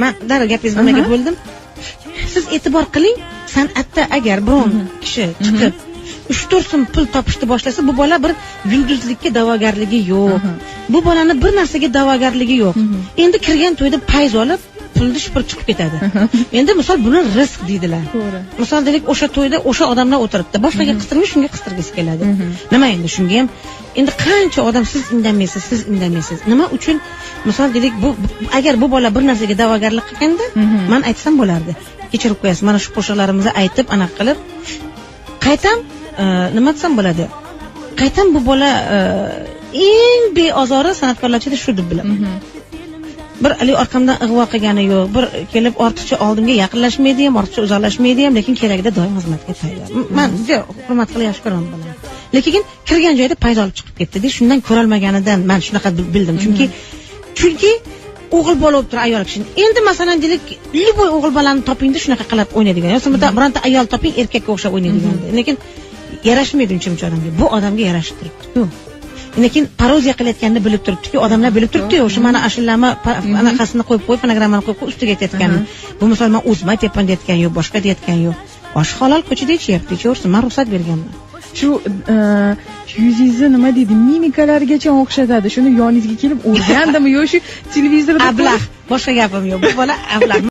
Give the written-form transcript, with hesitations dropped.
Men darrov gapingizni nimaga bo'ldim? Siz e'tibor qiling, san'atda agar biron kishi chiqib 3-4 so'm pul topishni boshlasa, bu bola bir yulduzlikka da'vogarligi yo'q. Bu bolani bir narsaga da'vogarligi yo'q. Endi kirgan to'yda payz olib, pulni shipir chiqib ketadi. Endi misol buni rizq deydilar. To'g'ri. Misol deylik, o'sha to'yda o'sha odamlar o'tiribdi. Boshqaga qistirmish, shunga qistirgisi keladi. Nima endi shunga ham endi qancha odam siz indamaysiz. Nima uchun? Misol deylik, bu agar bu bola bir narsaga da'vogarlik qilganda, men aytsam bo'lardi. Kechirib qo'yasiz, mana shu qo'shiqlarimizni aytib, anaqa qilib qaytam nima desam bo'ladi? Qaytam bu bola eng beozori san'atkorlar ichida shu deb bilaman. Bir ali orqamdan ig'vo qilgani yo'q, bir kelib ortiqcha oldimga yaqinlashmaydi ham, ortiqcha uzoqlashmaydi ham, lekin kerakida doim xizmatga tayyor. Men juda hurmat qilib yaxshi ko'raman bolani. Lekin kirgan joyda paydo olib chiqib ketdi. Shundan ko'rolmaganidan men shunaqa bildim. Chunki o'g'il bola bo'lib turib ayol kishi. Endi masalan deylik, liboy o'g'il bolani topingda shunaqa qilib o'ynaydigan. Yo'qsa bironta ayol toping, erkakka o'xshab o'ynaydigan. Lekin yarashmaydi uncha odamga. Bu odamga yarashib turibdi. Lekin parodiya qilayotganini bilib turibdi-ku, odamlar bilib turibdi-ku, o'sha mana ashullarni anaqasini qo'yib, fonogrammani qo'yib, ustiga aytayotganini. Bu misol men o'zim aytayapman deyotgan yo'q, boshqa deyotgan yo'q. Oshib halol ko'chada ichyapti, ichaversin, men ruxsat berganman. Shu yuzingizni nima deydi, mimikalarigacha o'xshatadi. Shuni yoningizga kelib o'rgandimi yo shu televizorda ablah, boshqa gapim yo'q. Bu bola ablah.